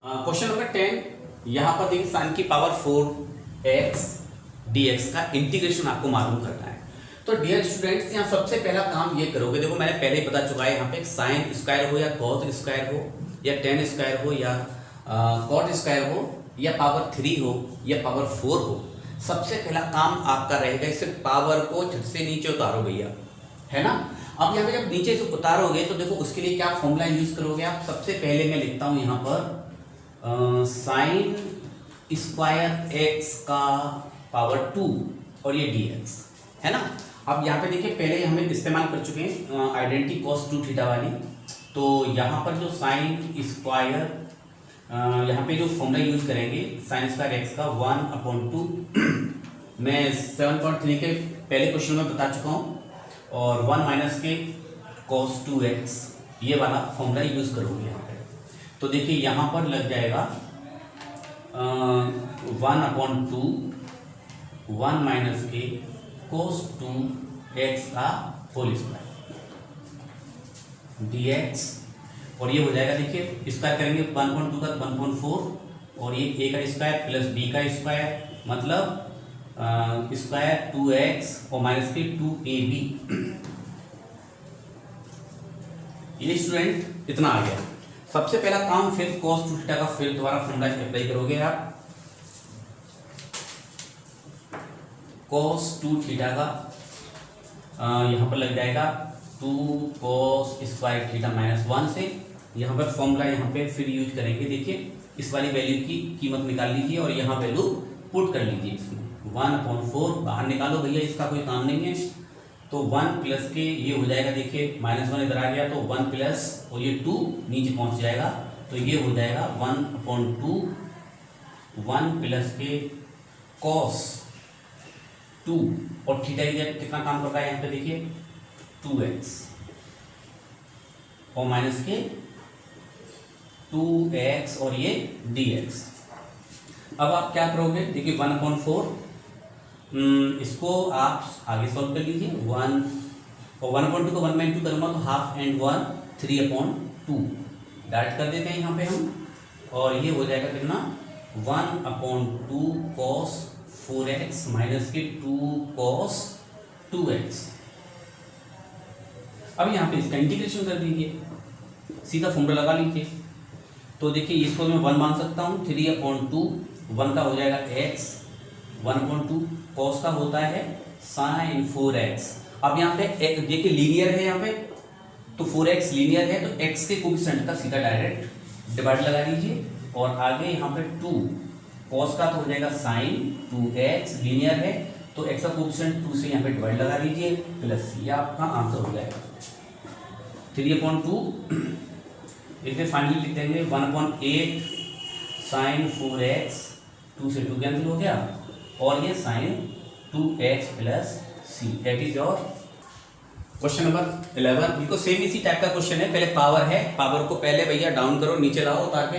Question number 10 यहाँ पर देखिए साइन की पावर 4x dx का इंटीग्रेशन आपको मालूम करना है। तो डियर स्टूडेंट्स यहाँ सबसे पहला काम ये करोगे, देखो मैंने पहले ही बता चुका है, यहाँ पे साइन स्क्वायर हो या कॉस स्क्वायर हो या टेन स्क्वायर हो या कॉट स्क्वायर हो या पावर 3 हो या पावर 4 हो, सबसे पहला काम आपका रहेगा इसे पावर को झट से नीचे उतारो भैया, है ना। अब यहाँ पे जब नीचे से उतारोगे तो देखो उसके लिए क्या फॉर्मूला यूज करोगे आप। सबसे पहले मैं लिखता हूँ यहाँ पर साइन स्क्वायर एक्स का पावर 2 और ये dx है ना। अब यहाँ पे देखिए पहले हम इस्तेमाल कर चुके हैं आइडेंटिटी कॉस 2 थीटा वाली। तो यहाँ पर जो साइन स्क्वायर यहाँ पे जो फॉर्मूला यूज करेंगे साइन स्क्वायर एक्स का 1/2 मैं 7.3 के पहले क्वेश्चन में बता चुका हूँ, और 1 माइनस के कॉस 2x ये वाला फॉर्मूला यूज करोगे यहाँ पे। तो देखिए यहाँ पर लग जाएगा 1/2 1 माइनस के कोस 2x का होल स्क्वायर dx, और ये हो जाएगा देखिए स्क्वायर करेंगे 1/2 का 1/4 और ये a का स्क्वायर प्लस b का स्क्वायर मतलब स्क्वायर 2x और माइनस के 2ab। ये स्टूडेंट इतना आ गया। सबसे पहला काम फिर cos 2 थीटा का फिर दोबारा फॉर्मूला अप्लाई करोगे आप। cos 2 थीटा का यहाँ पर लग जाएगा 2 cos स्क्वायर थीटा माइनस 1 से यहाँ पर फॉर्मूला यहाँ पे फिर यूज करेंगे। देखिए इस वाली वैल्यू की कीमत निकाल लीजिए और यहाँ वैल्यू पुट कर लीजिए। इसमें 1/4 बाहर निकालो भैया, इसका कोई काम नहीं है। तो 1 प्लस के ये हो जाएगा, देखिए -1 इधर आ गया तो 1 प्लस और ये 2 नीचे पहुंच जाएगा, तो ये हो जाएगा 1/2 1 प्लस के कॉस 2 और थीटा कितना काम कर रहा है यहाँ पे देखिए 2x और माइनस के 2x और ये dx। अब आप क्या करोगे देखिए 1/4 इसको आप आगे सॉल्व कर लीजिए। 1 और 1/2 को 1/2 करूँगा तो हाफ एंड 1 3/2 डायरेक्ट कर देते हैं यहाँ पे हम, और ये हो जाएगा कितना 1/2 cos 4x माइनस के 2 cos 2x। अब यहाँ पे इसका इंटीग्रेशन कर दीजिए, सीधा फॉर्मूला लगा लीजिए। तो देखिए इसको मैं 1 मान सकता हूँ, 3/2 1 का हो जाएगा x 1/2 cos का होता है sin 4x। अब यहाँ पे देखिए लीनियर है यहाँ पे, तो 4x लीनियर है तो x के कोएफिशिएंट का सीधा डायरेक्ट डिवाइड लगा दीजिए, और आगे यहाँ पे 2 cos का तो हो जाएगा sin 2x लीनियर है तो x का कोएफिशिएंट 2 से यहाँ पे डिवाइड लगा दीजिए प्लस ये आपका आंसर हो जाएगा 3/2। इसे फाइनली लिख देंगे 1/8 sin 4x 2 से 2 कैंसिल हो गया और ये sin 2x plus c, that is your question number 11। बिल्कुल सेम इसी टाइप का क्वेश्चन है। पहले पावर है, पावर को पहले भैया डाउन करो, नीचे लाओ ताकि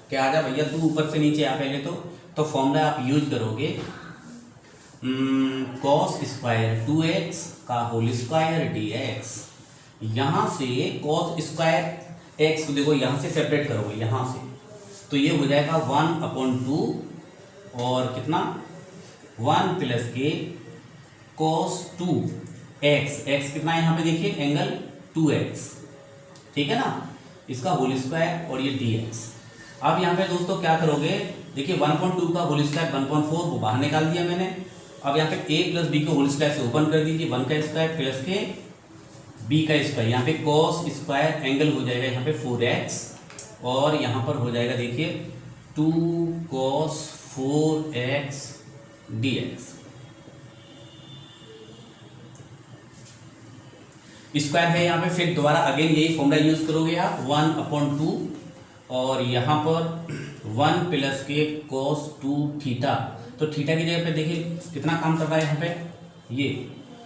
क्या आ जाए भैया, तू ऊपर से नीचे आ पहले तो फॉर्मूला आप यूज करोगे cos स्क्वायर 2x का होल स्क्वायर dx। यहाँ से cos स्क्वायर x को देखो यहाँ से सेपरेट करोगे यहाँ से, तो ये हो जाएगा 1/2 और कितना 1 प्लस के cos 2x, x कितना है यहाँ पे देखिए एंगल 2x, ठीक है ना, इसका होल स्क्वायर और ये dx। अब यहाँ पे दोस्तों क्या करोगे देखिए 1/2 का होल स्क्वायर 1/4 को बाहर निकाल दिया मैंने। अब यहाँ पे a प्लस b को होल स्क्वायर से ओपन कर दीजिए, 1 का स्क्वायर प्लस के b का स्क्वायर, यहाँ पे cos स्क्वायर एंगल हो जाएगा यहाँ पे 4x और यहाँ पर हो जाएगा देखिए 2 cos 4x dx। स्क्वायर है यहाँ पे, फिर दोबारा अगेन यही फॉर्मूला यूज करोगे आप 1/2 और यहाँ पर 1 प्लस के cos 2 थीटा, तो थीटा की जगह पे देखिए कितना काम कर रहा है यहाँ पे ये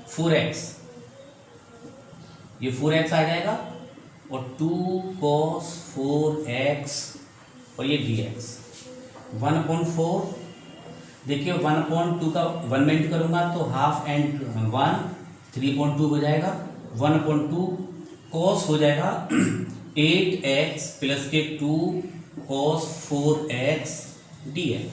4x, ये 4x आ जाएगा और 2 cos 4x और ये dx 1/4। देखिए 1/2 का 1/2 करूंगा तो हाफ एंड 1 3/2 हो जाएगा, 1/2 cos हो जाएगा 8x प्लस के 2 cos 4x dx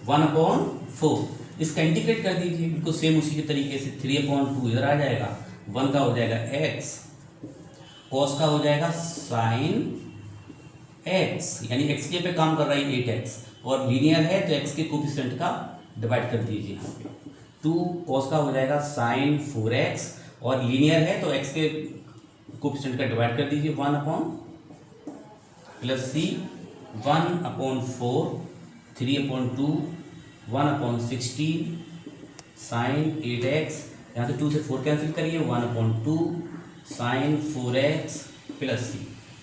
1/4। इसका इंटीग्रेट कर दीजिए बिल्कुल सेम उसी के तरीके से। 3/2 इधर आ जाएगा, 1 का हो जाएगा x, cos का हो जाएगा sin x, यानी x के पे काम कर रहा है 8x, और लीनियर है तो x के कोफिशिएंट का डिवाइड कर दीजिए यहाँ पे। 2 cos का हो जाएगा sin 4x, और लीनियर है तो x के कोफिशिएंट का डिवाइड कर दीजिए 1 प्लस c 1/4 3/2 1/16 sin 8x, यहाँ से 2 से 4 कैंसिल करिए 1/2 sin 4x प्लस c।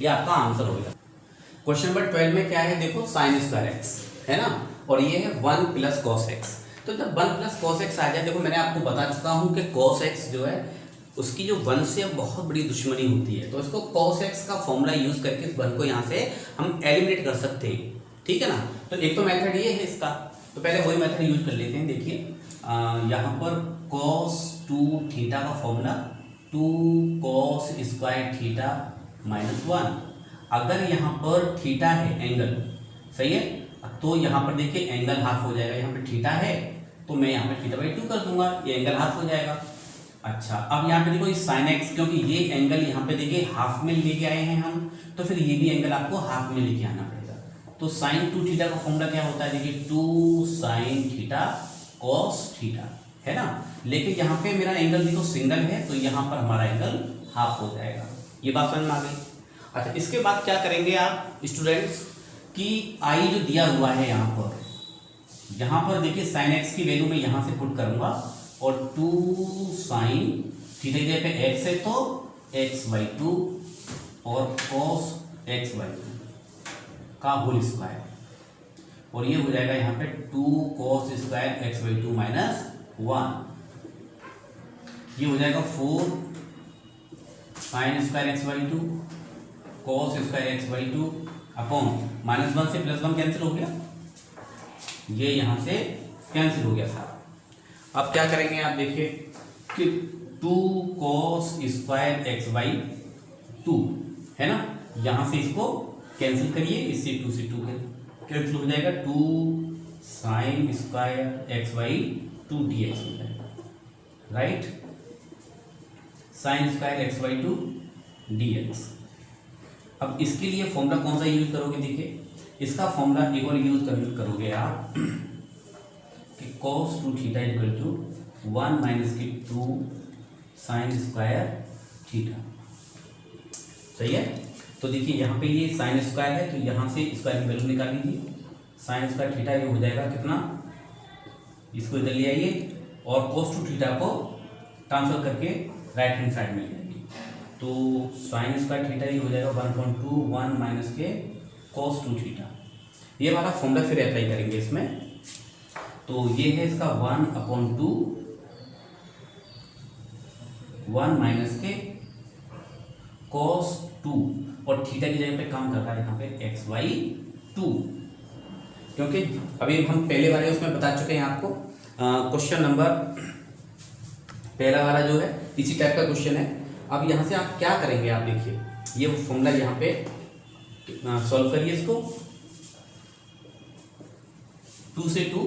ये आपका आंसर हो गया। क्वेश्चन नंबर 12 में क्या है देखो, sin स्क्वायर x है ना, और ये है 1 प्लस cos x। तो जब 1 प्लस cos x आ जाए, देखो मैंने आपको बता चुका हूँ कि cos x जो है उसकी जो 1 से बहुत बड़ी दुश्मनी होती है, तो इसको cos x का फॉर्मूला यूज करके इस 1 को यहाँ से हम एलिमिनेट कर सकते हैं, ठीक है ना। तो एक तो मेथड ये है इसका, तो पहले वही मेथड यूज कर लेते हैं। देखिए यहाँ पर cos 2 थीटा का formula 2 cos square theta minus 1। अगर यहाँ पर थीटा है एंगल, सही है, तो यहाँ पर देखिए एंगल हाफ हो जाएगा। यहाँ पे थीटा है तो मैं यहाँ पे थीटा/2 कर दूंगा, ये एंगल हाफ हो जाएगा। अच्छा, अब यहाँ पे देखो ये sin x, क्योंकि ये एंगल यहाँ पे देखिए हाफ में लेके आए हैं हम, तो फिर ये भी एंगल आपको हाफ में लेके आना पड़ेगा। तो sin 2 थीटा का फॉर्मूला क्या होता है, देखिए 2 sin थीटा cos थीटा, है ना। लेकिन यहाँ पे मेरा एंगल देखो सिंगल है, तो यहाँ पर हमारा एंगल हाफ हो जाएगा। ये बात समझ में आ गई। अच्छा, इसके बाद क्या करेंगे आप स्टूडेंट्स कि i जो दिया हुआ है यहाँ पर देखिए sin x की वैल्यू मैं यहाँ से पुट करूंगा, और 2 sin थीटा की जगह पे x है तो x/2 और cos x/2 का होल स्क्वायर, और ये हो जाएगा यहाँ पे 2 cos स्क्वायर x/2 माइनस 1, ये हो जाएगा 4 sin square x/2 cos square x/2 upon -1 से +1 कैंसिल हो गया, ये यहाँ से कैंसिल हो गया था। अब क्या करेंगे आप देखिए कि 2 cos स्क्वायर x/2 है ना, यहाँ से इसको कैंसिल करिए, इससे 2 से 2 कैंसिल हो जाएगा, 2 sin स्क्वायर x/2 dx हो जाएगा, right, sin square x/2 dx। अब इसके लिए फॉर्मूला कौन सा यूज करोगे, देखिए इसका फॉर्मूला एक और यूज करोगे आप कि cos 2 theta equal to 1 minus के 2 sin स्क्वायर थीटा, सही है। तो देखिए यहाँ पे ये sin स्क्वायर है, तो यहाँ से स्क्वायर की वैल्यू निकाल लीजिए, sin स्क्वायर थीटा ये हो जाएगा कितना, इसको इधर ले आइए और cos 2 थीटा को ट्रांसफर करके राइट हैंड साइड में ले आइए, तो sin स्क्वायर थीटा ये हो जाएगा 1/2 1 माइनस के cos 2 थीटा। ये वाला फॉर्मूला फिर अप्लाई करेंगे इसमें, तो ये है इसका 1/2 1 माइनस के cos 2, और थीटा की जगह पे काम कर रहा है यहाँ पे x/2, क्योंकि अभी हम पहले वाले उसमें बता चुके हैं आपको। क्वेश्चन नंबर पहला वाला जो है इसी टाइप का क्वेश्चन है। अब यहाँ से आप क्या करेंगे, आप देखिए ये फॉर्मूला यहाँ पे सॉल्व करिए, इसको 2 से 2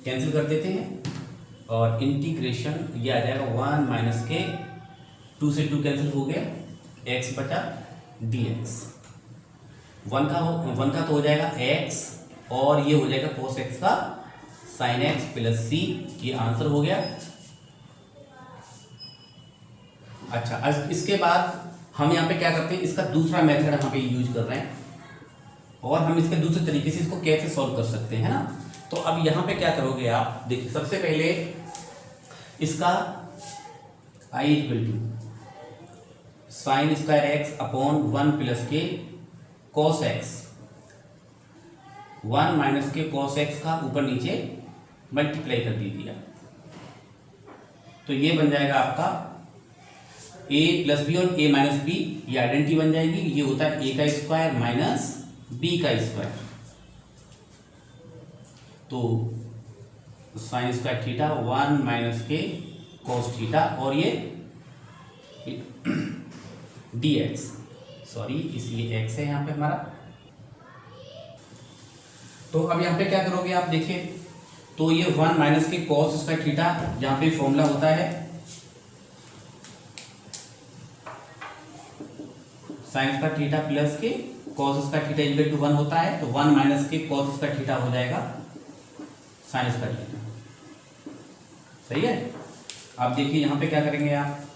कैंसिल कर देते हैं, और इंटीग्रेशन ये आ जाएगा 1 माइनस के 2 से 2 कैंसिल हो गया, x बचा dx, 1 का तो हो जाएगा x, और ये हो जाएगा cos x का sin x प्लस c, ये आंसर हो गया। अच्छा, अब इसके बाद हम यहाँ पे क्या करते हैं, इसका दूसरा मेथड यहाँ पे यूज कर रहे हैं, और हम इसके दूसरे तरीके से इसको कैसे सॉल्व कर सकते हैं, है ना। तो अब यहाँ पे क्या करोगे आप, देखिए सबसे पहले इसका i equal to sine square x upon 1 plus के cos x, 1 माइनस के cos x का ऊपर नीचे मल्टीप्लाई कर दीजिए, तो ये बन जाएगा आपका a प्लस बी और a माइनस बी, ये आइडेंटिटी बन जाएगी। ये होता है a का स्क्वायर माइनस b का स्क्वायर, तो साइन स्क्वायर थीटा 1 माइनस के cos थीटा, और ये dx, सॉरी इसलिए x है यहाँ पे हमारा, तो अब यहाँ पे क्या करोगे आप देखिए, तो ये 1 माइनस के कॉस उसका थीटा, यहाँ पे फॉर्मूला होता है साइन उसका थीटा प्लस के कॉस उसका थीटा इक्वल टू 1 होता है। तो 1 माइनस के कॉस उसका थीटा हो जाएगा साइन उसका थीटा। सही है। अब देखिए यहाँ पे क्या करेंगे आप,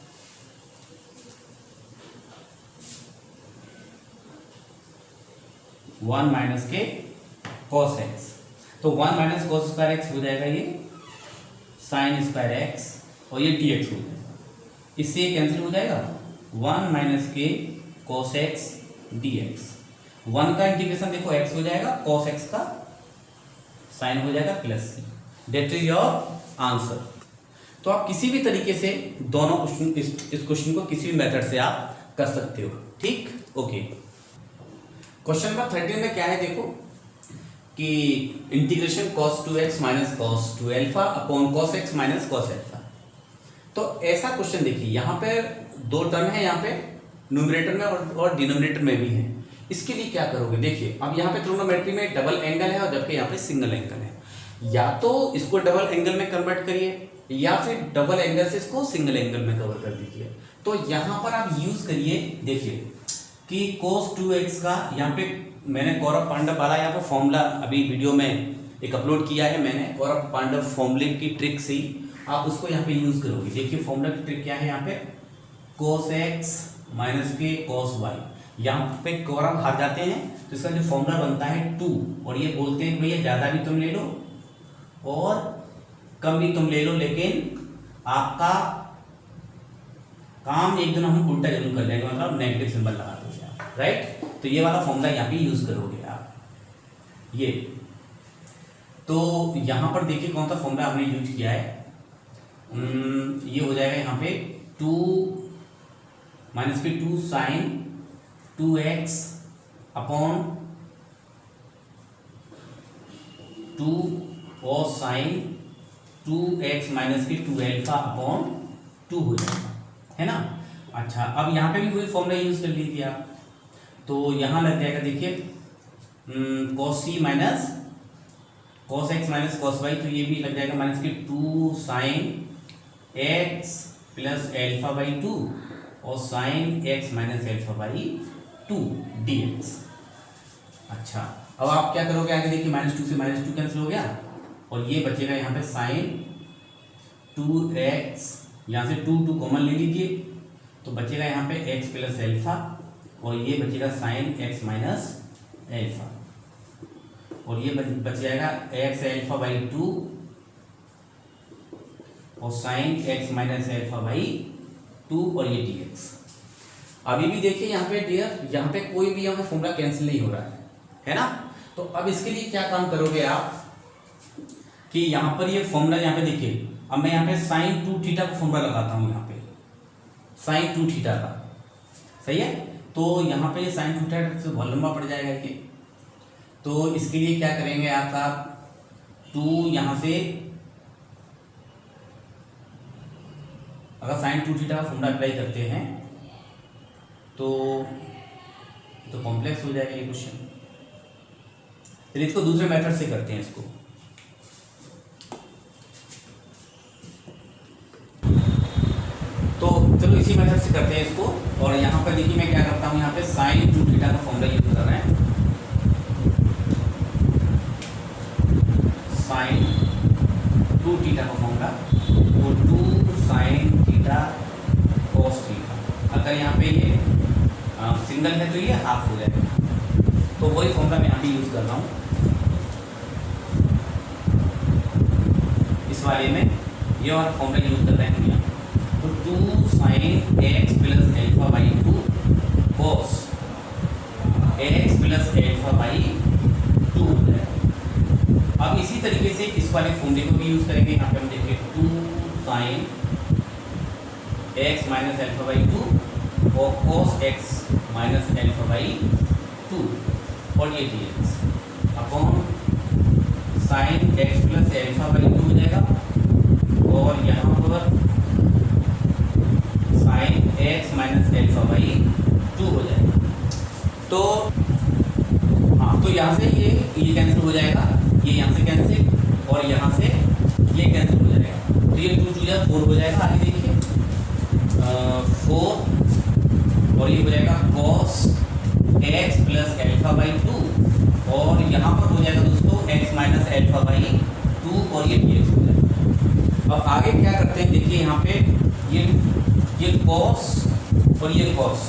वन माइनस के कॉस एक्स, तो 1 माइनस कॉस स्क्वायर एक्स हो जाएगा ये साइन स्क्वायर एक्स, और ये डी एक्स हो जाएगा, इससे ये कैंसिल हो जाएगा 1 माइनस के कॉस एक्स डी एक्स। 1 का इंटीग्रेशन देखो x हो जाएगा, कॉस x का साइन हो जाएगा plus C. That is your answer. तो आप किसी भी तरीके से दोनों क्वेश्चन, इस क्वेश्चन को किसी भी मेथड से आप कर सकते हो। ठीक, ओके। क्वेश्चन नंबर 13 में क्या है देखो कि integration cos 2x minus cos 2 alpha upon cos x minus cos alpha. तो ऐसा क्वेश्चन देखिए, यहाँ पे दो टर्म है, यहाँ पे न्यूमरेटर में और डिनोमिनेटर में भी है। इसके लिए क्या करोगे देखिए, अब यहाँ पे ट्रिग्नोमेट्री में डबल एंगल है और जबकि यहाँ पे सिंगल एंगल है। या तो इसको डबल एंगल में कन्वर्ट करिए या फिर डबल एंगल से इसको सिंगल एंगल में कवर कर दीजिए। तो यहाँ पर आप यूज करिए, देखिए कि cos 2x का यहाँ पे मैंने गौरव पांडव वाला यहाँ पे फॉर्मूला अभी वीडियो में एक अपलोड किया है मैंने, गौरव पांडव फॉर्मूले की ट्रिक से आप उसको यहाँ पे यूज करोगे। देखिए फॉर्मूला की ट्रिक क्या है, यहाँ पे cos x माइनस के cos y, यहाँ पे गौरव हार जाते हैं तो इसका जो फॉर्मूला बनता है 2, और ये बोलते हैं भैया ज़्यादा भी तुम ले लो और कम भी तुम ले लो, लेकिन आपका काम एक दिन हम उल्टा जरूर कर देंगे, मतलब नेगेटिव सिंबल लगा दोगे आप, राइट। तो ये वाला फॉर्मूला यहाँ पे यूज करोगे आप ये। तो यहाँ पर देखिए कौन सा फॉर्मूला हमने यूज किया है, ये हो जाएगा यहाँ पे 2 माइनस के 2 साइन 2x अपॉन 2 और साइन 2x माइनस के 2 अल्फा अपॉन 2 हो जाएगा, है ना। अच्छा, अब यहाँ पे भी कोई फॉर्मूला यूज कर लीजिए आप, तो यहाँ लग जाएगा देखिए cos c minus cos x minus cos y, तो ये भी लग जाएगा माइनस के 2 sine x plus alpha by 2 और sine x minus alpha by 2 dx। अच्छा, अब आप क्या करोगे आगे देखिए, -2 से -2 कैंसिल हो गया और ये बचेगा यहाँ पे साइन 2x, यहाँ से 2 कॉमन ले लीजिए तो बचेगा यहाँ पे x प्लस अल्फा, और ये बचेगा साइन x माइनस अल्फा, और ये बच जाएगा x अल्फा बाई 2 और sine x minus alpha by 2 और ये dx। अभी भी देखिए यहाँ पे डियर, यहाँ पे कोई भी यहाँ पे फॉर्मूला कैंसिल नहीं हो रहा है ना। तो अब इसके लिए क्या काम करोगे आप कि यहाँ पर ये फॉर्मूला यहाँ पे देखिए, अब मैं यहाँ पे साइन 2 थीटा का फॉर्मूला लगाता हूँ, यहाँ पे साइन 2 थीटा का, सही है। तो यहाँ पे ये साइन 2 थीटा से बहुत लंबा पड़ जाएगा ये, तो इसके लिए क्या करेंगे आप 2 यहाँ से, अगर साइन 2 थीटा का फॉर्मूला अप्लाई करते हैं तो कॉम्प्लेक्स हो जाएगा ये क्वेश्चन। चलिए इसको दूसरे मेथड से करते हैं इसको। तो चलो इसी मेथड से करते हैं इसको, और यहाँ पर देखिए मैं क्या करता हूँ, यहाँ पे साइन 2 थीटा का फॉर्मूला यूज कर रहे हैं, साइन 2 थीटा का फॉर्मूला, तो 2 साइन थीटा कॉस थीटा। अगर यहाँ पे ये सिंगल है तो ये हाफ हो जाएगा, तो वही फॉर्मूला मैं यहाँ पे यूज कर रहा हूँ इस वाले में, ये वाला फॉर्मूला यूज कर रहे हैं यहाँ। तो 2 sine x plus alpha by 2 cos x plus alpha by 2 हो जाएगा। अब इसी तरीके से इस वाले फॉर्मूले को भी यूज करेंगे। यहाँ पे हम देखिए 2 sine x minus alpha by 2 और cos x minus alpha by 2 और ये dx upon sine x plus alpha by 2 हो जाएगा, और यहाँ पर sine x minus alpha by 2 हो जाएगा। तो हाँ, तो यहाँ से ये कैंसिल हो जाएगा, हो जाएगा आगे देखिए 4 और ये हो जाएगा cos x plus alpha by 2 और यहाँ पर हो जाएगा दोस्तों x माइनस एल्फा बाई 2 और ये dx हो जाएगा। अब आगे क्या करते हैं देखिए यहाँ पे ये cos और ये cos,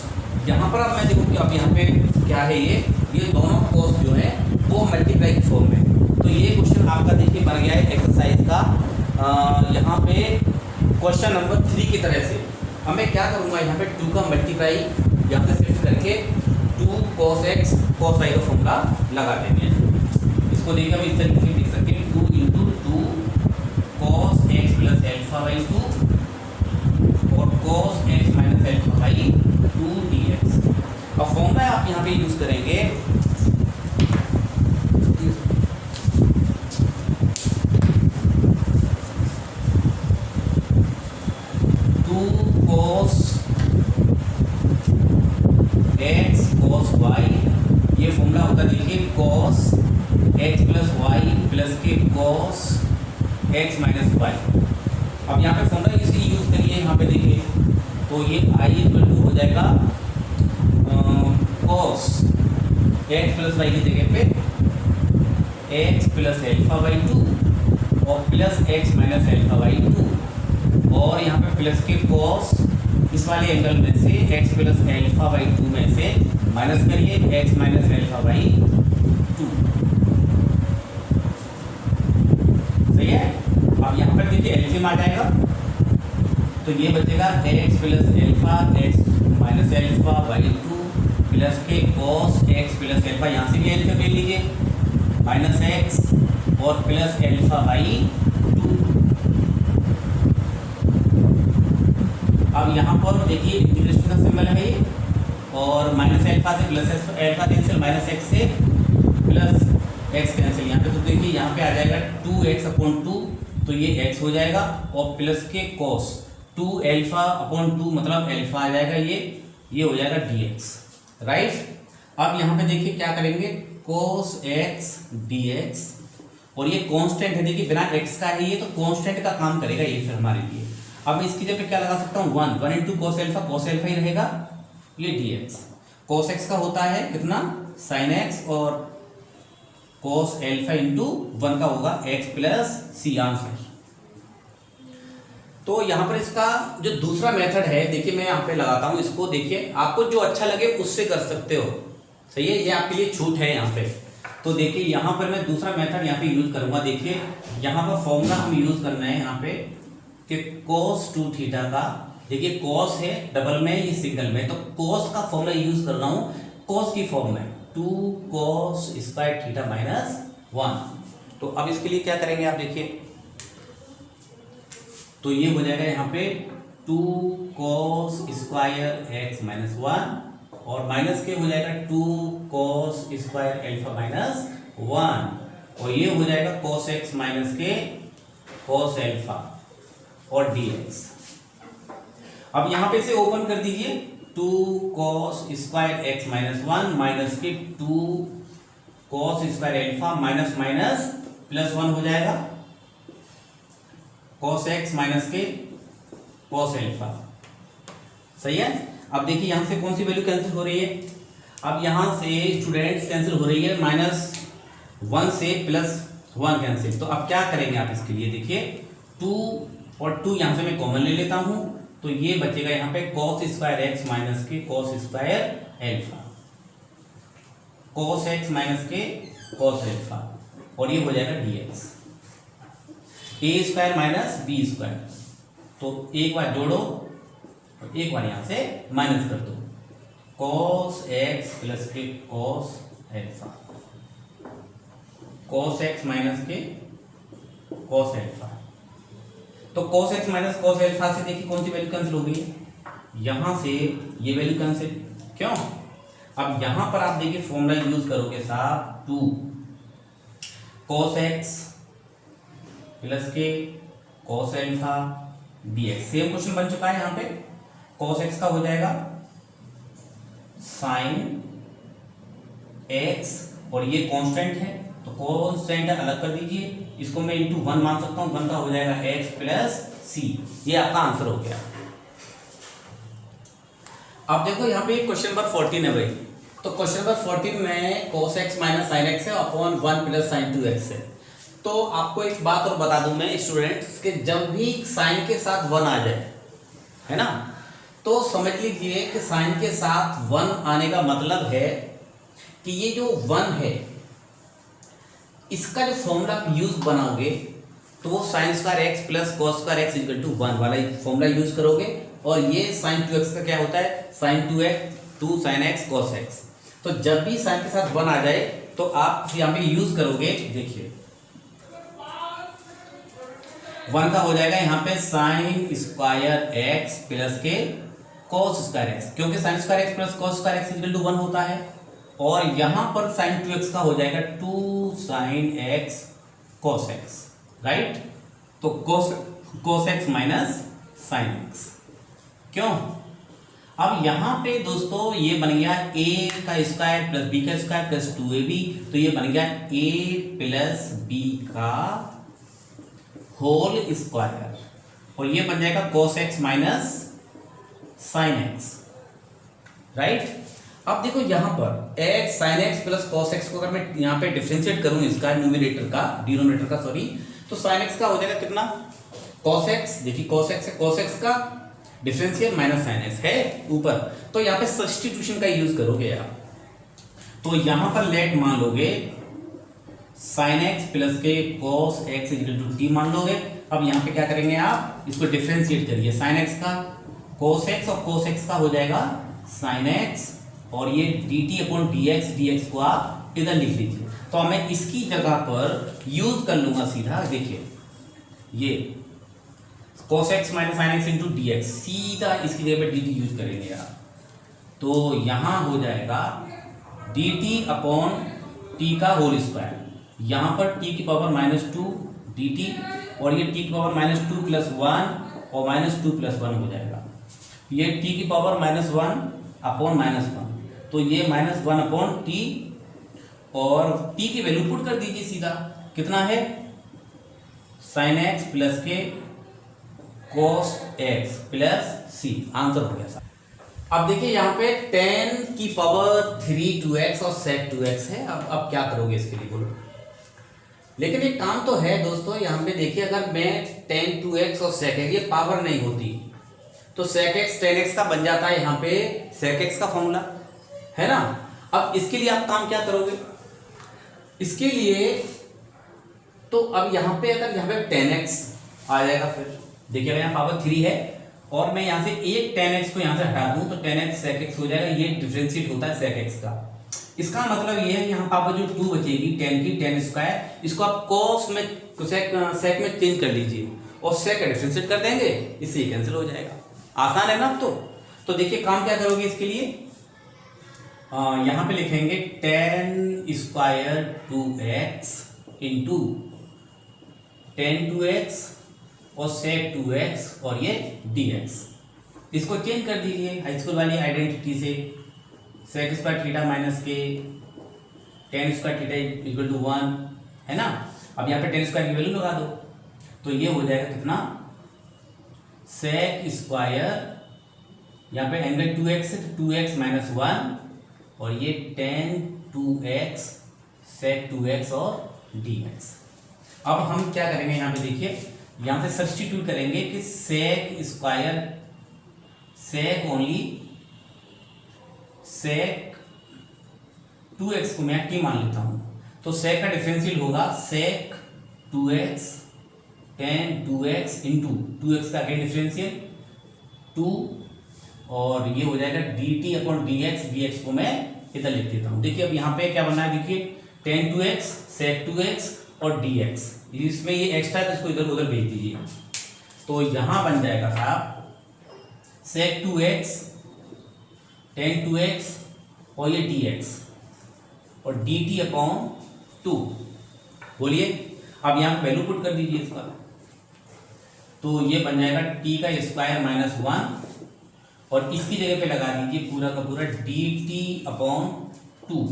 यहाँ पर अब मैं देखूँ कि अब यहाँ पे क्या है ये दोनों cos जो है वो मल्टीप्लाई की फॉर्म में। तो ये क्वेश्चन आपका देखिए बन गया है एक्सरसाइज का यहाँ पे क्वेश्चन नंबर 3 की तरह से। अब मैं क्या करूँगा यहाँ पे 2 का मल्टीप्लाई यहाँ से शिफ्ट करके 2 cos x cos y का फॉर्मूला लगा देंगे। इसको देखिए हम इस तरीके से लिख सकते हैं 2 into 2 cos x plus alpha by 2 और cos x minus alpha by 2 dx। अब फॉर्मूला आप यहाँ पे यूज करेंगे 2 cos x cos y, ये फॉर्मूला होता है देखिए cos x plus y plus के cos x माइनस y। अब यहाँ पे फॉर्मूला इसी यूज करिए यहाँ पे देखिए, तो ये i इक्वल टू हो जाएगा cos x प्लस y की जगह पे x प्लस एल्फा बाई 2 और plus x minus alpha by 2 और यहाँ पे प्लस के cos इस वाले एंगल में से x प्लस एल्फा बाई 2 में से माइनस करिए x माइनस एल्फा बाई 2। सही है। अब यहाँ पर देखिए एलसीएम आ जाएगा तो ये बचेगा x plus alpha x minus alpha by 2 plus के cos x प्लस एल्फा, यहाँ से भी एलसीएम ले लीजिए माइनस x और प्लस एल्फा बाई 2। अब यहाँ पर देखिए इंटीग्रेशन का सिंबल है ये और माइनस एल्फा से plus alpha cancel, minus x से प्लस एक्स कैंसिल। यहाँ पे तो देखिए यहाँ पे आ जाएगा 2x अपॉन 2 तो ये x हो जाएगा और प्लस के cos 2 एल्फा अपॉन 2 मतलब एल्फा आ जाएगा, ये हो जाएगा dx, राइट। अब यहाँ पे देखिए क्या करेंगे cos x dx और ये कांस्टेंट है देखिए, बिना x का है ये तो कांस्टेंट का काम करेगा ये फिर हमारे लिए। अब इसकी जगह पे क्या लगा सकता हूँ 1 इंटू cos एल्फा ही रहेगा, ये dx। cos x का होता है कितना sin x और cos एल्फा इंटू 1 का होगा x प्लस सी आंसर। तो यहाँ पर इसका जो दूसरा मेथड है देखिए मैं यहाँ पे लगाता हूँ इसको, देखिए आपको जो अच्छा लगे उससे कर सकते हो, सही है, ये आपके लिए छूट है यहाँ पे। तो देखिए यहाँ पर मैं दूसरा मेथड यहाँ पे यूज करूंगा। देखिए यहाँ पर फॉर्मूला हम यूज करना है यहाँ पे कि cos 2 थीटा का, देखिए cos है डबल में ये सिंगल में, तो cos का फॉर्मूला यूज कर रहा हूँ cos की फॉर्म में 2 cos स्क्वायर थीटा माइनस 1। तो अब इसके लिए क्या करेंगे आप देखिए, तो ये हो जाएगा यहाँ पे 2 cos स्क्वायर x माइनस 1 और माइनस के हो जाएगा 2 cos स्क्वायर एल्फा माइनस 1 और ये हो जाएगा cos x माइनस के cos एल्फा और dx। अब यहाँ पे से ओपन कर दीजिए 2 cos square x minus 1 minus के 2 cos square alpha minus minus plus 1 हो जाएगा cos x माइनस के cos एल्फा, सही है। अब देखिए यहाँ से कौन सी वैल्यू कैंसिल हो रही है, अब यहाँ से स्टूडेंट्स कैंसिल हो रही है, -1 से +1 कैंसिल। तो अब क्या करेंगे आप इसके लिए, देखिए 2 और 2 यहाँ से मैं कॉमन ले लेता हूँ तो ये बचेगा यहाँ पे cos स्क्वायर x माइनस के cos square alpha, cos x minus के cos एल्फा और ये हो जाएगा dx। a square minus B square, तो एक बार जोड़ो और एक बार यहाँ से माइनस कर दो, cos x प्लस के cos alpha, cos x minus के cos एल्फा। तो cos x minus cos alpha से देखिए कौन सी वैल्यू कैंसिल हो गई है, यहाँ से ये वैल्यू कैंसिल, क्यों। अब यहाँ पर आप देखिए फॉर्मूला यूज करोगे साहब 2 cos x प्लस के cos alpha dx। Same question बन चुका है यहाँ पे, cos x का हो जाएगा sin x और ये कांस्टेंट है तो कांस्टेंट अलग कर दीजिए, इसको मैं इंटू 1 मान सकता हूँ, 1 का हो जाएगा x प्लस सी। ये आपका आंसर हो गया। अब देखो यहाँ पे क्वेश्चन नंबर 14 है भाई। तो क्वेश्चन नंबर 14 में cos x minus sine x है अपॉन 1 प्लस साइन 2x है। तो आपको एक बात और बता दूं मैं स्टूडेंट्स कि जब भी साइन के साथ 1 आ जाए, है ना, तो समझ लीजिए कि साइन के साथ 1 आने का मतलब है कि ये जो 1 है इसका जो फॉर्मूला आप यूज बनाओगे तो वो sine square x plus cos square x equal to 1 वाला फॉर्मूला यूज करोगे। और ये साइन 2x का क्या होता है, sine 2 sine x cos x. तो जब भी साइन के साथ 1 आ जाए तो आप यहाँ पे यूज करोगे, देखिए 1 का हो जाएगा यहाँ पे साइन स्क्वायर एक्स प्लस के कॉस स्क्वायर एक्स, क्योंकि sine square x plus cos square x equal to 1 होता है। और यहां पर साइन 2x का हो जाएगा 2 sine x cos x, right. तो cos x minus sine x, क्यों। अब यहां पे दोस्तों ये बन गया a का स्क्वायर प्लस b का स्क्वायर प्लस 2ab, तो ये बन गया a प्लस b का होल स्क्वायर, और ये बन जाएगा cos x minus sine x, right. अब देखो यहां पर x sign x plus cos x को अगर मैं यहां पे डिफरेंशिएट करूं इसका डिनोमिनेटर का सॉरी, तो साइन एक्स का हो जाएगा कितना, cos x। देखिए cos x है, cos x का डिफरेंशियल माइनस साइन एक्स है ऊपर, तो यहाँ पे सब्स्टिट्यूशन का यूज करोगे आप। तो यहां पर लेट मान लोगे साइन एक्स प्लस के cos x equal to t मान लोगे। अब यहाँ पे क्या करेंगे आप, इसको डिफरेंशिएट करिए, साइन एक्स का cos x और cos x का हो जाएगा साइन एक्स, और ये dt अपॉन dx को आप इधर लिख लीजिए। तो मैं इसकी जगह पर यूज कर लूंगा सीधा, देखिए ये cos x minus sine x into D x, सीधा इसकी जगह पे dt यूज करेंगे आप। तो यहां हो जाएगा dt अपॉन t का होल स्क्वायर, यहां पर t की पावर -2 dt, और ये t की पावर -2 प्लस 1 और -2 प्लस 1 हो जाएगा। ये t की पावर -1 अपॉन -1, तो ये -1 अपॉन t, और t की वैल्यू पुट कर दीजिए सीधा, कितना है साइन एक्स प्लस के cos x plus c, answer हो गया। अब देखिए यहाँ पे 10 की पावर 3 2x और sec 2x है। अब क्या करोगे इसके लिए बोलो। लेकिन एक काम तो है दोस्तों, यहाँ पे देखिए अगर मैं 10 2x और sec x, ये पावर नहीं होती तो sec x 10x का बन जाता है यहाँ पे sec x का फॉर्मूला, है ना। अब इसके लिए आप काम क्या करोगे, इसके लिए तो अब यहाँ पे अगर यहाँ पे 10x आ जाएगा, फिर देखिए अगर यहाँ पावर 3 है और मैं यहाँ से एक 10x को यहाँ से हटा दूं तो 10x sec x हो जाएगा, ये डिफरेंशिएट होता है sec x का। इसका मतलब ये है यहाँ पावर जो 2 बचेगी 10 की 10 स्क्वायर, इसको आप cos में sec में चेंज कर लीजिए और sec का डिफरेंशिएट कर देंगे, इससे ये कैंसिल हो जाएगा। आसान है ना। तो देखिए काम क्या करोगे इसके लिए, यहाँ पे लिखेंगे 10 स्क्वायर 2x इंटू 10 2x और sec 2x और ये dx, इसको चेंज कर दीजिए हाई स्कूल वाली आइडेंटिटी से, sec स्क्वायर थीटा माइनस के 10 स्क्वायर थीटा इक्वल टू 1, है ना। अब यहाँ पे 10 स्क्वायर की वैल्यू लगा दो, तो ये हो जाएगा कितना, sec स्क्वायर, यहाँ पे एंगल 2x है तो 2x माइनस 1, और ये 10 2x sec 2x और dx। अब हम क्या करेंगे यहाँ पे देखिए, यहाँ से सब्स्टिट्यूट करेंगे कि sec square, sec only sec 2x को मैं t मान लेता हूँ, तो sec का डिफरेंशियल होगा sec 2x 10 2x into 2x का अगेन डिफरेंशियल 2, और ये हो जाएगा dt अपॉन dx को मैं इधर लिख देता हूँ। देखिए अब यहाँ पे क्या बनना है, देखिए 10 2x sec 2x और dx, इसमें ये एक्स्ट्रा है तो इसको इधर उधर भेज दीजिए, तो यहाँ बन जाएगा साहब sec 2x 10 2x और ये dx और dt अपॉन 2, बोलिए। अब यहाँ वैल्यू पुट कर दीजिए इसका, तो ये बन जाएगा t का स्क्वायर माइनस 1, और इसकी जगह पे लगा दीजिए पूरा का पूरा dt upon 2,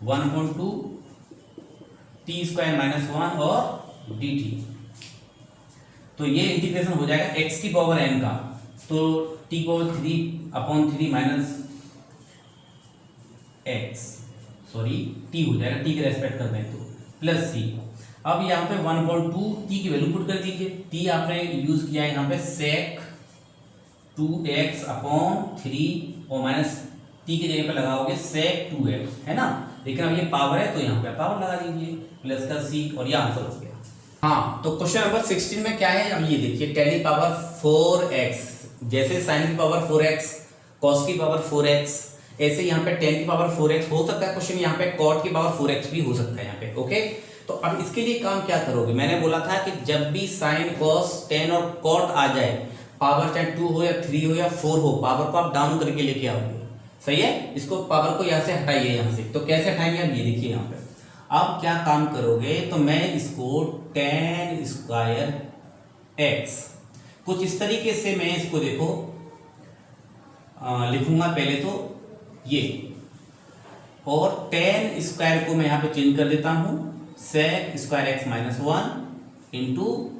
1/2 t square minus 1 और dt। तो ये इंटीग्रेशन हो जाएगा x की पावर n का, तो t power 3/3 minus x, sorry t हो जाएगा, t के रेस्पेक्ट करते हैं तो प्लस c। अब यहाँ पे 1/2 t की वैल्यू पुट कर दीजिए। t आपने यूज किया है यहाँ पे sec 2x/3 और माइनस t की जगह पे लगाओगे sec 2x, है ना। लेकिन अब ये पावर है तो यहाँ पे पावर लगा दीजिए प्लस का c, और ये आंसर हो गया। हाँ, तो क्वेश्चन नंबर 16 में क्या है, अब ये देखिए 10 की पावर 4x, जैसे sin की पावर 4x, cos की पावर 4x, ऐसे यहाँ पे 10 की पावर 4x हो सकता है क्वेश्चन, यहाँ पे cot की पावर 4x भी हो सकता है यहाँ पे। ओके, तो अब इसके लिए काम क्या करोगे, मैंने बोला था कि जब भी sin cos 10 और cot आ जाए, पावर चाहे 2 हो या 3 हो या 4 हो, पावर को आप डाउन करके लेके आओगे। सही है, इसको पावर को यहाँ से हटाइए, यहाँ से तो कैसे हटाएंगे, अब ये देखिए यहाँ पे। अब क्या काम करोगे, तो मैं इसको tan स्क्वायर x कुछ इस तरीके से मैं इसको देखो लिखूंगा पहले तो ये, और tan स्क्वायर को मैं यहाँ पे चेंज कर देता हूँ sec square x minus 1 into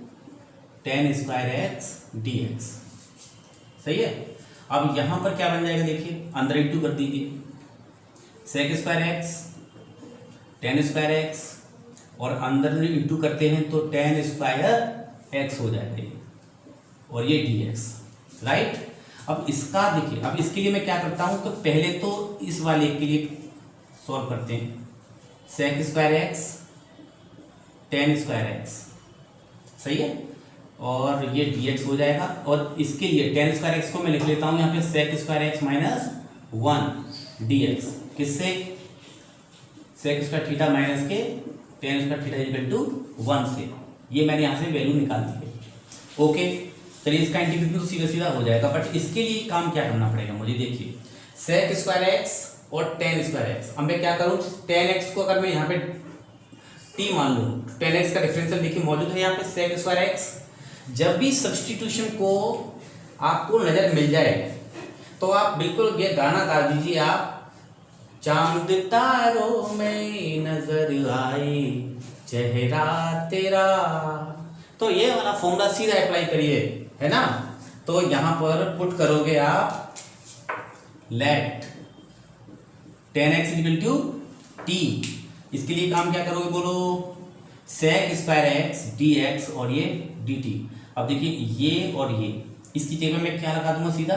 tan square x dx। सही है, अब यहां पर क्या बन जाएगा, देखिए अंदर इंटू कर दीजिए, sec square x tan square x, और अंदर में इंटू करते हैं तो tan स्क्वायर x हो जाएगा ये, और ये dx, राइट। अब इसका देखिए, अब इसके लिए मैं क्या करता हूं, तो पहले तो इस वाले के लिए सॉल्व करते हैं, sec square x tan square x, सही है, और ये dx हो जाएगा। और इसके लिए tan स्क्वायर x को मैं लिख लेता हूं यहाँ पे sec square x minus 1 dx, किससे, sec स्क्वायर थीटा माइनस के tan square theta equal to 1 से, ये मैंने यहाँ से वैल्यू निकाल दी है। ओके, चलिए इसका इंटीग्रेशन तो सीधा सीधा हो जाएगा, बट इसके लिए काम क्या करना पड़ेगा मुझे, देखिए sec स्क्वायर x और tan स्क्वायर x। अब मैं क्या करूँ, tan x को अगर मैं यहाँ पे t मान लूँ, tan x का डिफरेंशियल देखिए मौजूद है यहाँ पे sec स्क्वायर x। जब भी सब्सटीट्यूशन को आपको नजर मिल जाए तो आप बिल्कुल ये गाना गा दीजिए, आप चांद तारों में नजर आए चेहरा तेरा, तो ये वाला फॉर्मूला सीधा अप्लाई करिए, है ना। तो यहां पर पुट करोगे आप let tan x equal to t, इसके लिए काम क्या करोगे बोलो, sec स्क्वायर x dx और ये dt। अब देखिए ये और ये, इसकी जगह में क्या लगा दूंगा सीधा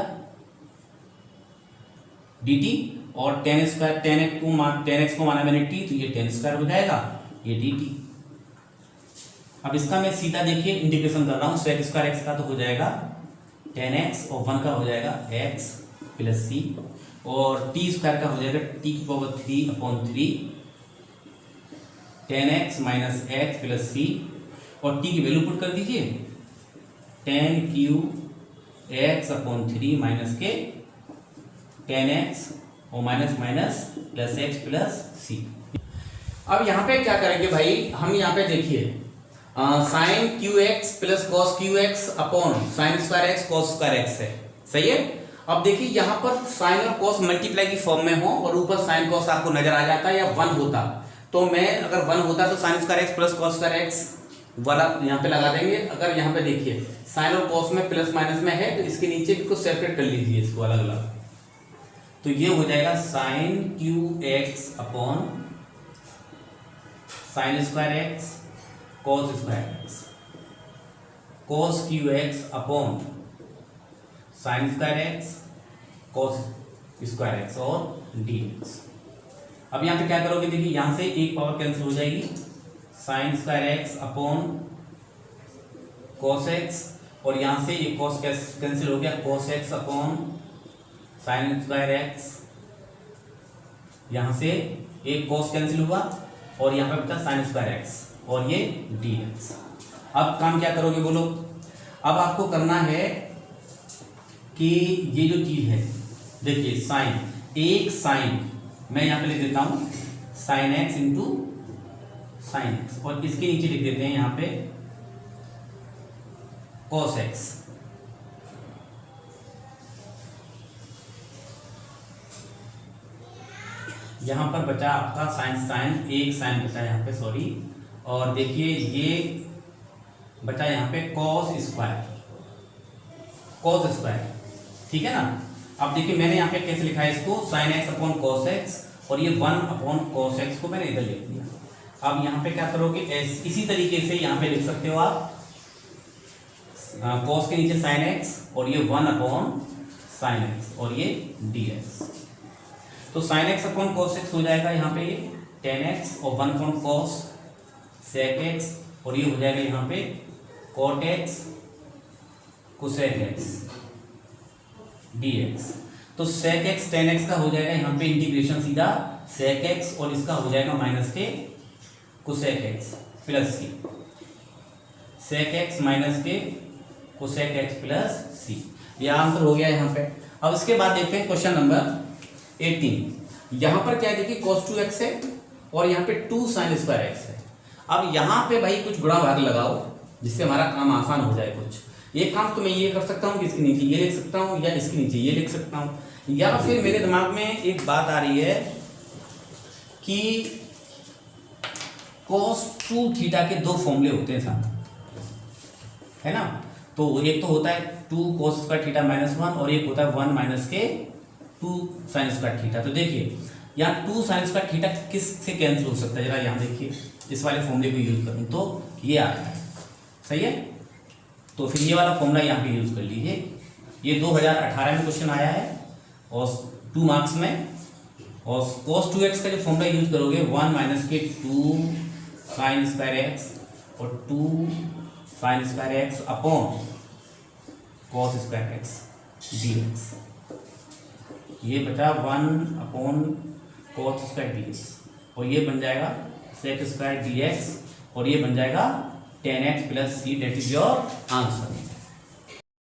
dt, और tan x को माना मैंने t, तो ये tan स्क्वायर हो जाएगा, ये dt। अब इसका मैं सीधा देखिए इंटीग्रेशन कर रहा हूँ, sec स्क्वायर x का तो हो जाएगा tan x, और 1 का हो जाएगा x प्लस c, और t स्क्वायर का हो जाएगा t की power 3/3 tan x minus x plus c, और t की वैल्यू पुट कर दीजिए tan क्यूब x/3 माइनस के tan x और minus minus plus x plus c। अब यहाँ पे क्या करेंगे भाई, हम यहाँ पे देखिए sine qx plus cos qx upon sine square x cos square x है, सही है। अब देखिए यहाँ पर साइन और कॉस मल्टीप्लाई की फॉर्म में हो, और ऊपर साइन कॉस आपको नजर आ जाता है, या 1 होता तो मैं, अगर 1 होता तो sign square x plus cos square x वाला यहाँ पे लगा देंगे। अगर यहाँ पे देखिए साइन और कॉस में प्लस माइनस में है, तो इसके नीचे भी कुछ सेपरेट कर लीजिए इसको अलग अलग, तो ये हो जाएगा sine Q x upon sine square x cos square x, cos Q x upon sine square x cos square x और डी एक्स। अब यहाँ पे क्या करोगे, देखिए यहाँ से एक पावर कैंसिल हो जाएगी, sign square x upon cos x, और यहाँ से एक कॉस कैंसिल हो गया, cos x upon sine square x, यहाँ से एक कॉस कैंसिल हुआ, और यहाँ पे बचा साइन स्क्वायर एक्स और ये डी एक्स। अब काम क्या करोगे बोलो, अब आपको करना है कि ये जो चीज है, देखिए साइन, एक साइन मैं यहाँ पे लिख देता हूँ sine x into sine x, और इसके नीचे लिख देते हैं यहाँ पे कॉस एक्स। यहाँ पर बचा आपका साइन, साइन एक साइन बचा यहाँ पे, सॉरी। और देखिए ये बचा यहाँ पे कॉस स्क्वायर, ठीक है ना। अब देखिए मैंने यहाँ पे कैसे लिखा है इसको, sine x upon cos x, और ये 1 अपॉन कॉस एक्स को मैंने इधर लिख दिया। अब यहाँ पे क्या करोगे, इसी तरीके से यहाँ पे लिख सकते हो आप, कॉस के नीचे साइन एक्स और ये 1 अपॉन साइन एक्स और ये डी एक्स। तो sine x upon cos x हो जाएगा यहाँ पे 10x और 1 अपॉन कॉस सेक एक्स, और ये हो जाएगा यहाँ पे cot x cosec x D x. तो सेक एक्स 10x का हो जाएगा यहाँ पे इंटीग्रेशन सीधा सेक एक्स, और इसका हो जाएगा माइनस के कोसेक एक्स प्लस सी, सेक एक्स माइनस के कोसेक एक्स प्लस सी। यह आंसर हो गया यहाँ पे। अब इसके बाद देखते हैं क्वेश्चन नंबर 18। यहाँ पर क्या है देखिए, cos 2x है और यहाँ पे 2 sin स्क्वायर एक्स है। अब यहाँ पे भाई कुछ गुणा भाग लगाओ जिससे हमारा काम आसान हो जाए। कुछ ये काम तो मैं ये कर सकता हूँ कि इसके नीचे ये लिख सकता हूँ, या इसके नीचे ये लिख सकता हूँ, या फिर मेरे दिमाग में एक बात आ रही है कि cos 2 थीटा के 2 फॉर्मूले होते हैं साथ, है ना। तो एक तो होता है 2 cos स्क्वायर थीटा माइनस 1, और एक होता है 1 माइनस के 2 sin स्क्वायर थीटा। तो देखिए यहाँ 2 sin स्क्वायर थीटा किस से कैंसिल हो सकता है, जरा यहाँ देखिए, इस वाले फॉर्मूले को यूज करूँ तो ये आ रहा है, सही है। तो फिर ये वाला फॉर्मूला यहाँ पे यूज कर लीजिए। ये 2018 में क्वेश्चन आया है और 2 मार्क्स में। और cos 2x का जो फॉर्मूला यूज करोगे 1 माइनस के 2 sin स्क्वायर एक्स और 2 sin square x upon cos square x D x. ये बचा 1 upon cos square D x, और ये बन जाएगा sec स्क्वायर डी एक्स, और ये बन जाएगा 10x plus C, that is your answer.